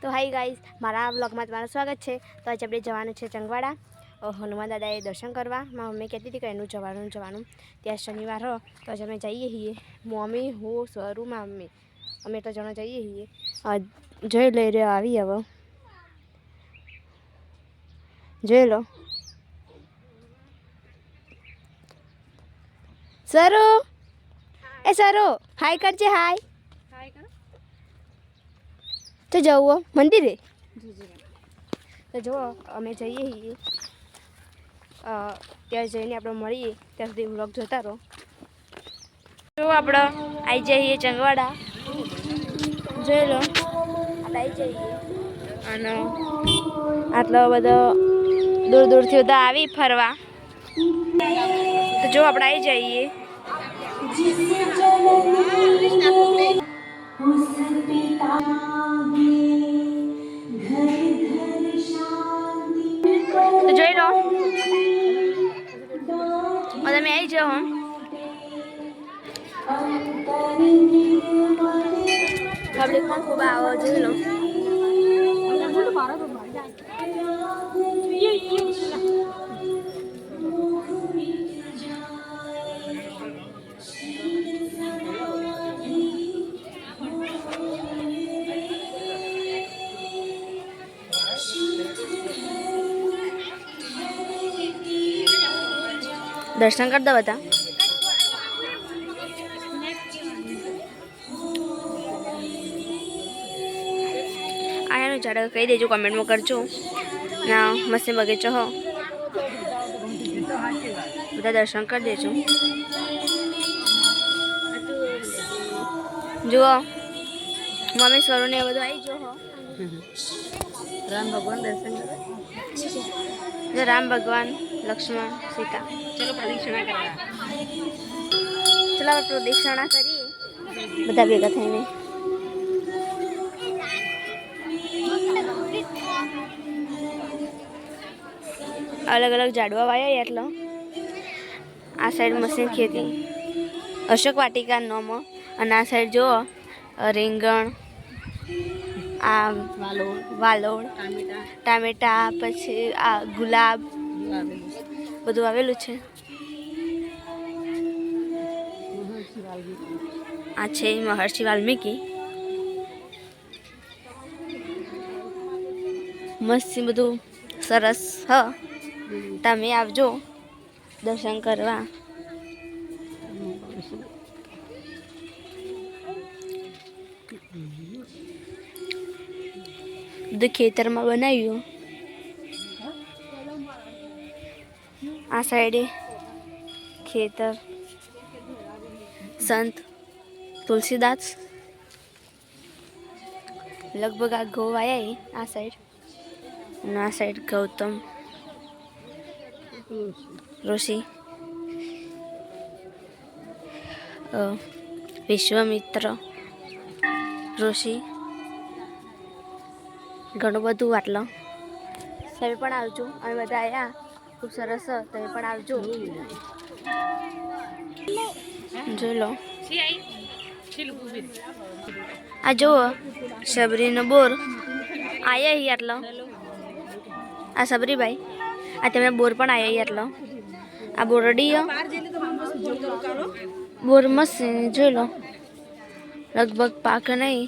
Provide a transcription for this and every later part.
તો high guys, મારા વ્લોગમાં તમારું સ્વાગત છે। તો આજે આપણે જવાનું છે ચંગવાડા હનુમાન દાદાએ દર્શન કરવા। મારી મમ્મી કહેતી હતી કે એનું જવાનું ત્યાં શનિવાર હો તો આજે અમે જઈએ છીએ। મમ્મી હું સ્વરૂ માં મમ્મી અમે તો જણા જઈએ છીએ। જોઈ લઈ રહ્યો આવી હવે જોઈ લો સરો એ સરો હાય કરજે હાય તો જવું મંદિરે તો જો અમે જઈએ છીએ ત્યાં જઈને આપણે મળીએ ત્યાં સુધી વ્લોગ જોતા રહો। જો આપણે આવી જઈએ ચંગવાડા જોઈ લો આપણે આવી જઈએ અને આટલો બધો દૂર દૂરથી બધા આવી ફરવા તો જો આપણે આવી જઈએ। તો જોઈ લો તમે આવી જાઓ પબ્લિક પણ ખૂબ આવો જોઈ લો। દર્શન કરી દો બધા આયાનું ઝાડ કહી દેજો કોમેન્ટમાં કરજો ના મસ્ત બગીચો હો બધા દર્શન કરી દેજો। જુઓ મમ્મી સ્વરૂને એ બધું આવી જો હો રામ ભગવાન દર્શન કરે રામ ભગવાન લક્ષ્મણ સીતા ચલો પ્રદક્ષિણા કરવા ચલો પ્રદક્ષિણા કરીએ બધા ભેગા થઈને। અલગ અલગ ઝાડવા વાયા એટલો આ સાઈડ મશીન ખેતી અશોક વાટિકા નોમો અને આ સાઈડ જુઓ રીંગણ આ વાલોળ ટામેટા પછી આ ગુલાબ બધું આવેલું છે। આ છે મહર્ષિ વાલ્મીકી મસ્ત બધું સરસ હ તમે આવજો દર્શન કરવા। બધું ખેતરમાં બનાવ્યું આ સાઈડે ખેતર સંત તુલસીદાસ લગભગ આ ઘઉં આવ્યા આ સાઈડ અને આ સાઈડ ગૌતમ ઋષિ વિશ્વામિત્ર ઋષિ ઘણું બધું આટલો તમે પણ આવજો અમે બધા આવ્યા ખૂબ સરસ તમે પણ આવજો જોઈ લો આ જુઓ સબરીનો બોર આવ્યા આટલો આ સબરીભાઈ આ તમે બોર પણ આવ્યા આટલો આ બોરડી બોર મસ્ત જોઈ લો લગભગ પાક નહીં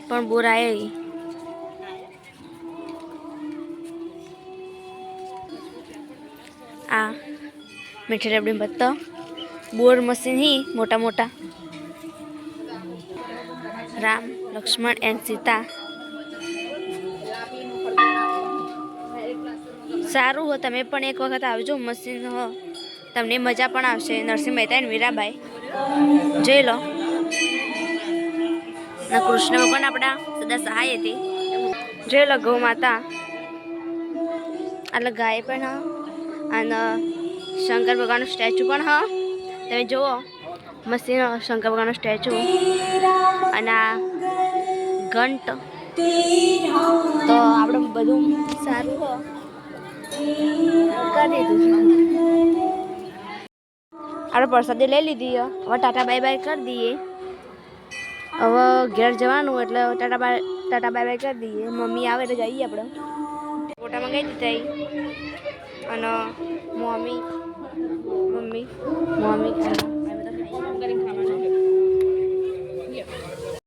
પણ બોર આવ્યા આ મીઠી રબડી બત્તા બોર મશીન ही મોટા મોટા રામ લક્ષ્મણ એન્ડ સીતા સારું હો તમે પણ એક વખત આવજો મશીન હો તમને મજા પણ આવશે। નરસિંહ મહેતા અને મીરાબાઈ જોઈ લો ના કૃષ્ણ ભગવાન આપણા સદા સહાય હતી જોઈ લો ગૌ માતા એટલે ગાય પણ હ અને શંકર ભગવાનનું સ્ટેચ્યુ પણ હ તમે જુઓ મસ્તી શંકર ભગવાનનું સ્ટેચ્યુ અને આ ઘંટ તો આપણે બધું સારું હો કરી દીધું આપણે પ્રસાદી લઈ લીધી હવે ટાટા બાય બાય કરી દઈએ। હવે ઘેર જવાનું એટલે ટાટા બાય બાય કરી દઈએ. મમ્મી આવે એટલે જઈએ આપણે. ફોટા મંગાવી દીધા અને મમ્મી અને